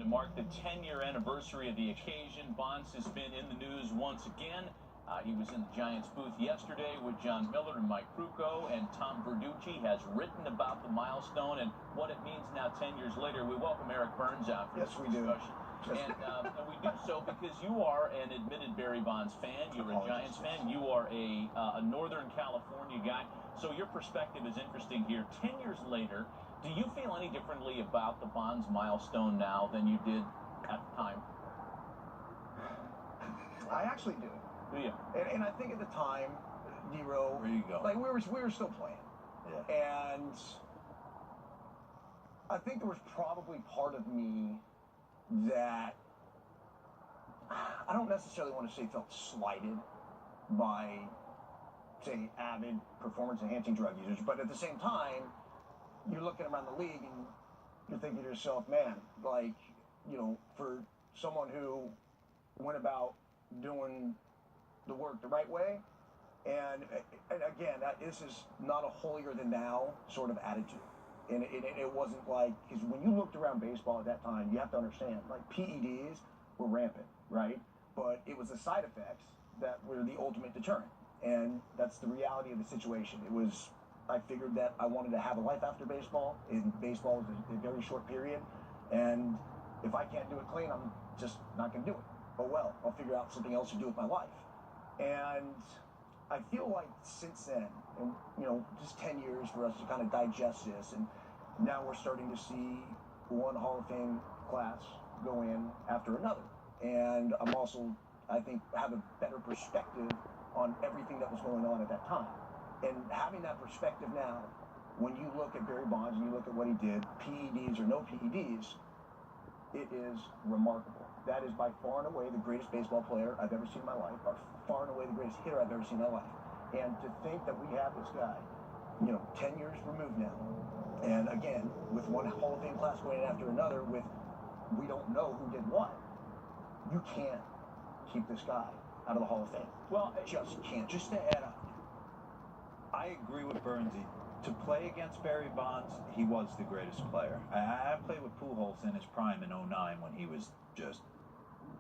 To mark the 10-year anniversary of the occasion, Bonds has been in the news once again. He was in the Giants booth yesterday with John Miller and Mike Krukow, and Tom Verducci has written about the milestone and what it means now 10 years later. We welcome Eric Byrnes out for this discussion. And we do so because you are an admitted Barry Bonds fan. You're a Giants fan. You are a Northern California guy. So your perspective is interesting here. 10 years later, do you feel any differently about the Bonds milestone now than you did at the time? I actually do. Do you? And I think at the time, D-Row, where you go? Like we were still playing. Yeah. And I think there was probably part of me that I don't necessarily want to say felt slighted by, say, avid performance-enhancing drug users, but at the same time, you're looking around the league and you're thinking to yourself, man, like, you know, for someone who went about doing the work the right way, and again, this is not a holier-than-thou sort of attitude. And it wasn't like, because when you looked around baseball at that time, you have to understand, like, PEDs were rampant, right? But it was the side effects that were the ultimate deterrent. And that's the reality of the situation. I figured that I wanted to have a life after baseball, and baseball is a very short period. And if I can't do it clean, I'm just not going to do it. Oh well, I'll figure out something else to do with my life. And I feel like since then, and you know, just 10 years for us to kind of digest this, and now we're starting to see one Hall of Fame class go in after another. And I'm also, I think, have a better perspective on everything that was going on at that time. And having that perspective now, when you look at Barry Bonds and you look at what he did, PEDs or no PEDs, it is remarkable. That is by far and away the greatest baseball player I've ever seen in my life, by far and away the greatest hitter I've ever seen in my life. And to think that we have this guy, you know, 10 years removed now, and again, with one Hall of Fame class going in after another, with we don't know who did what, you can't keep this guy out of the Hall of Fame. Well, just can't. Just to add on, I agree with Bernsey. To play against Barry Bonds, he was the greatest player. I played with Pujols in his prime in '09 when he was just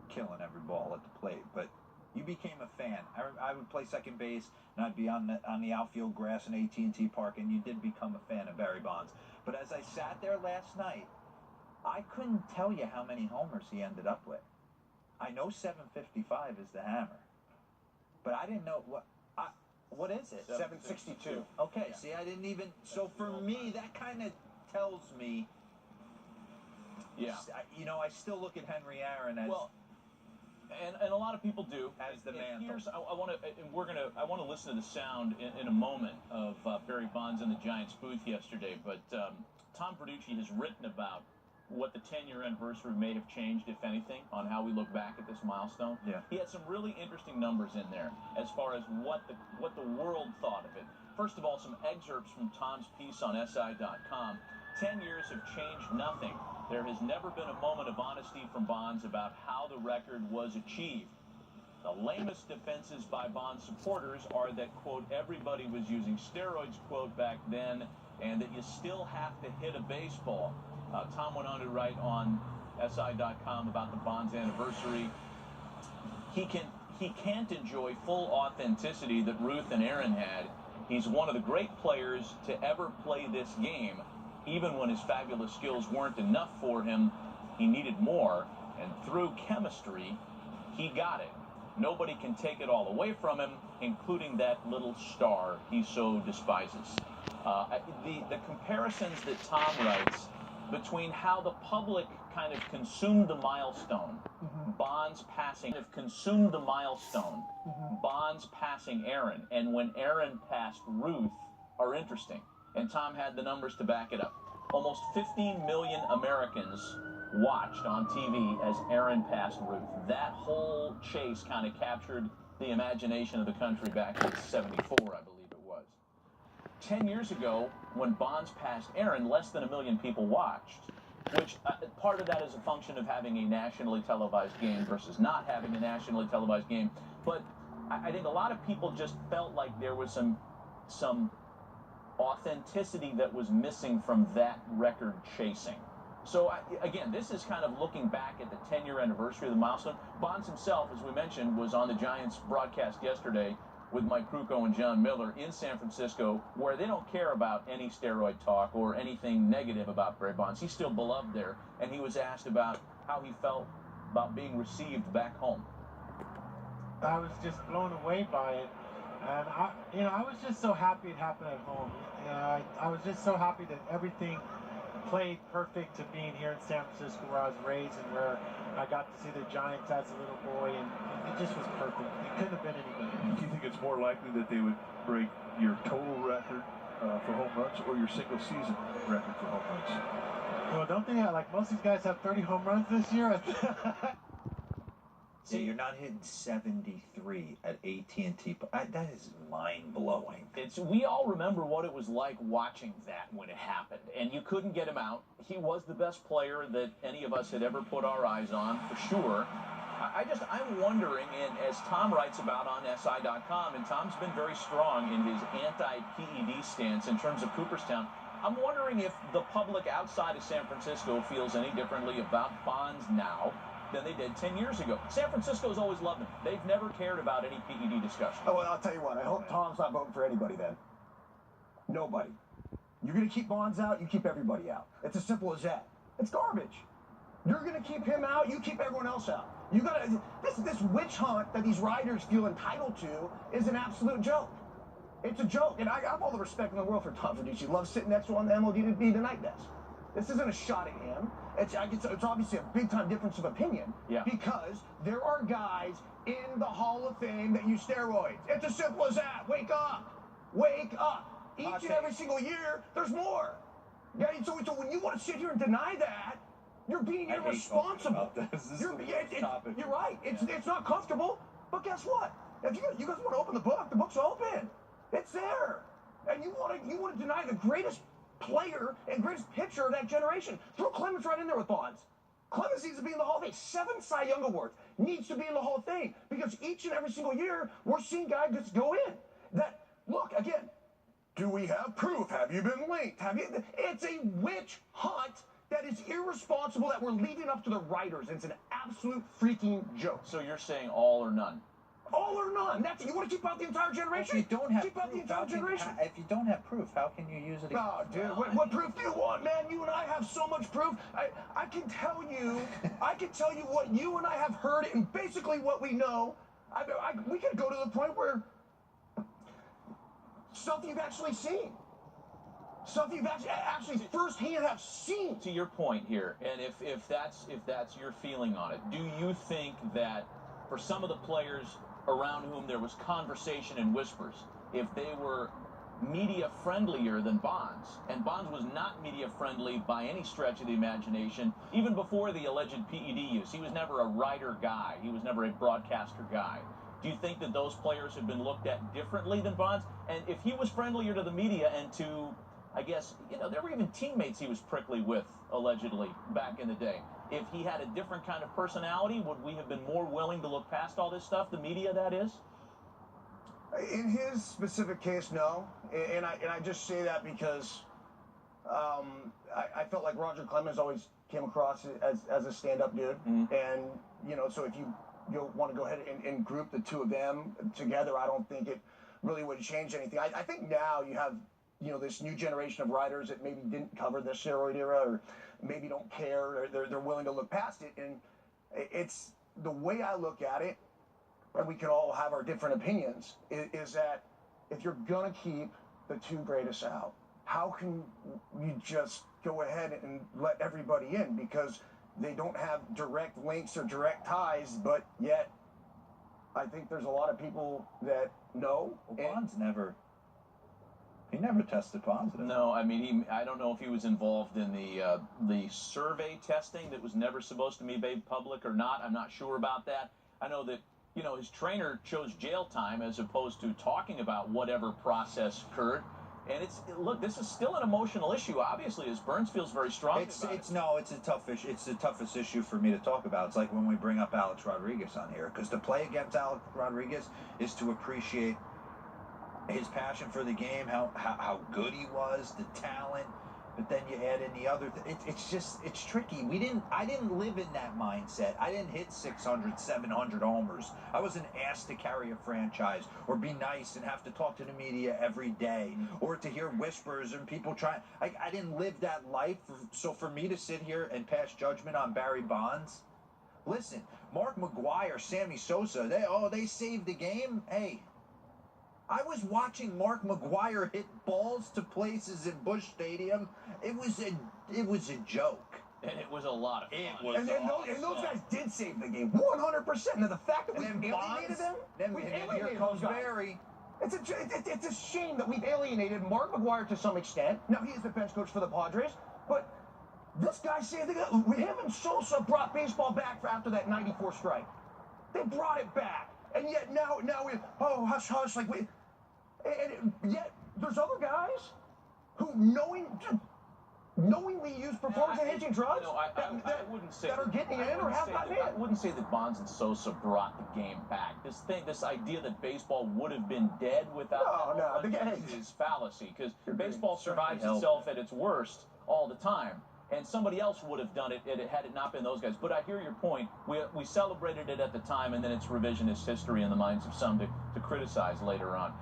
killing every ball at the plate. But you became a fan. I would play second base, and I'd be on the outfield grass in AT&T Park, and you did become a fan of Barry Bonds. But as I sat there last night, I couldn't tell you how many homers he ended up with. I know 755 is the hammer, but I didn't know what is it? 762. Okay, Yeah. see, I didn't even. So for me, that kind of tells me. Yeah. You know, I still look at Henry Aaron as. Well, and a lot of people do. As the man. I want to listen to the sound in a moment of Barry Bonds in the Giants booth yesterday. But Tom Verducci has written about what the 10-year anniversary may have changed, if anything, on how we look back at this milestone. Yeah. He had some really interesting numbers in there as far as what the world thought of it. First of all, some excerpts from Tom's piece on SI.com. 10 years have changed nothing. There has never been a moment of honesty from Bonds about how the record was achieved. The lamest defenses by Bonds supporters are that, quote, everybody was using steroids, quote, back then, and that you still have to hit a baseball. Tom went on to write on SI.com about the Bonds anniversary. He can't enjoy full authenticity that Ruth and Aaron had. He's one of the great players to ever play this game. Even when his fabulous skills weren't enough for him, he needed more. And through chemistry, he got it. Nobody can take it all away from him, including that little star he so despises. The comparisons that Tom writes between how the public kind of consumed the milestone, Bonds passing, Bonds passing Aaron, and when Aaron passed Ruth are interesting. And Tom had the numbers to back it up. Almost 15 million Americans watched on TV as Aaron passed Ruth. That whole chase kind of captured the imagination of the country back in '74, I believe it was. 10 years ago, when Bonds passed Aaron, less than 1 million people watched, which part of that is a function of having a nationally televised game versus not having a nationally televised game. But I think a lot of people just felt like there was some authenticity that was missing from that record chasing. So, again, this is kind of looking back at the 10-year anniversary of the milestone. Bonds himself, as we mentioned, was on the Giants broadcast yesterday with Mike Krukow and John Miller in San Francisco, where they don't care about any steroid talk or anything negative about Barry Bonds. He's still beloved there, and he was asked about how he felt about being received back home. I was just blown away by it, and I was just so happy it happened at home. I was just so happy that everything played perfect to being here in San Francisco, where I was raised and where I got to see the Giants as a little boy, and it just was perfect. It couldn't have been any better. Do you think it's more likely that they would break your total record for home runs or your single season record for home runs? Well, don't they have, like, most of these guys have 30 home runs this year? See, you're not hitting 73 at AT&T. That is mind-blowing. We all remember what it was like watching that when it happened, and you couldn't get him out. He was the best player that any of us had ever put our eyes on, for sure. I'm wondering, and as Tom writes about on SI.com, and Tom's been very strong in his anti-PED stance in terms of Cooperstown, I'm wondering if the public outside of San Francisco feels any differently about Bonds now than they did 10 years ago. San Francisco's always loved him. They've never cared about any PED discussion. Oh, well, I'll tell you what. I hope Tom's not voting for anybody then. Nobody. You're going to keep Bonds out, you keep everybody out. It's as simple as that. It's garbage. You're going to keep him out, you keep everyone else out. You got to. This witch hunt that these writers feel entitled to is an absolute joke. It's a joke, and I have all the respect in the world for Tom Verducci. Love sitting next to him on the MLB Tonight desk. This isn't a shot at him. It's obviously a big-time difference of opinion. Yeah. Because there are guys in the Hall of Fame that use steroids. It's as simple as that. Wake up. Wake up. Each and every single year, there's more. Yeah, so when you want to sit here and deny that, you're being irresponsible. You're right. It's not comfortable, but guess what? If you guys want to open the book's open. It's there. And you want to deny the greatest player and greatest pitcher of that generation. Throw Clemens right in there with Bonds. Clemens needs to be in the Hall of Fame. 7 Cy Young Awards needs to be in the Hall of Fame because each and every single year we're seeing guys just go in. Look, again, do we have proof? Have you been linked? It's a witch hunt that is irresponsible that we're leaving up to the writers. It's an absolute freaking joke. So you're saying all or none? All or none. You want to keep out the entire generation? If you don't have keep out the entire generation. If you don't have proof, how can you use it? Oh, dude, what proof do you want, man? You and I have so much proof. I can tell you, what you and I have heard and basically what we know. We could go to the point where stuff you've actually seen. Stuff you've actually firsthand have seen. To your point here, and if that's your feeling on it, do you think that for some of the players around whom there was conversation and whispers, if they were media friendlier than Bonds, and Bonds was not media friendly by any stretch of the imagination, even before the alleged PED use, he was never a writer guy, he was never a broadcaster guy. Do you think that those players have been looked at differently than Bonds? And if he was friendlier to the media and to, I guess, there were even teammates he was prickly with, allegedly, back in the day. If he had a different kind of personality, would we have been more willing to look past all this stuff, the media, that is? In his specific case, no. And I just say that because I felt like Roger Clemens always came across as a stand-up dude. Mm-hmm. And, so if you want to go ahead and group the two of them together, I don't think it really would change anything. I think now you have this new generation of writers that maybe didn't cover the steroid era or maybe don't care, or they're willing to look past it. And it's the way I look at it, and we can all have our different opinions, is that if you're going to keep the 2 greatest out, how can you just go ahead and let everybody in? Because they don't have direct links or direct ties, but yet I think there's a lot of people that know. Well, Bonds never... He never tested positive. No, I mean, I don't know if he was involved in the survey testing that was never supposed to be made public or not. I'm not sure about that. I know that, his trainer chose jail time as opposed to talking about whatever process occurred. And look, this is still an emotional issue, obviously, as Burns feels very strongly about it. No, it's a tough issue. It's the toughest issue for me to talk about. It's like when we bring up Alex Rodriguez on here, because to play against Alex Rodriguez is to appreciate his passion for the game, how good he was, the talent, But then you add in the other. It's tricky. I didn't live in that mindset. I didn't hit 600, 700 homers. I wasn't asked to carry a franchise or be nice and have to talk to the media every day or to hear whispers and people trying. I didn't live that life. So for me to sit here and pass judgment on Barry Bonds, listen, Mark McGwire, Sammy Sosa, they saved the game. Hey. I was watching Mark McGwire hit balls to places in Busch Stadium. It was a joke. And it was a lot of fun. It was And those guys did save the game, 100%. Now the fact that we've alienated them, here comes Barry. It's a shame that we've alienated Mark McGwire to some extent. Now he is the bench coach for the Padres, but this guy saved the game. Him and Sosa brought baseball back for after that '94 strike. They brought it back, and yet now we hush hush like we. And yet, there's other guys who knowingly use performance-enhancing drugs I wouldn't say that are getting in or have gotten in. I wouldn't say that Bonds and Sosa brought the game back. This idea that baseball would have been dead without is fallacy, because baseball survives itself at its worst all the time. And somebody else would have done it had it not been those guys. But I hear your point. We celebrated it at the time, and then it's revisionist history in the minds of some to criticize later on.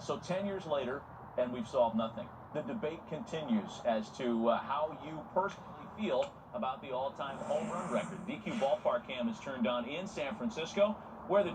So 10 years later, and we've solved nothing. The debate continues as to how you personally feel about the all-time home run record. DQ Ballpark cam is turned on in San Francisco, where the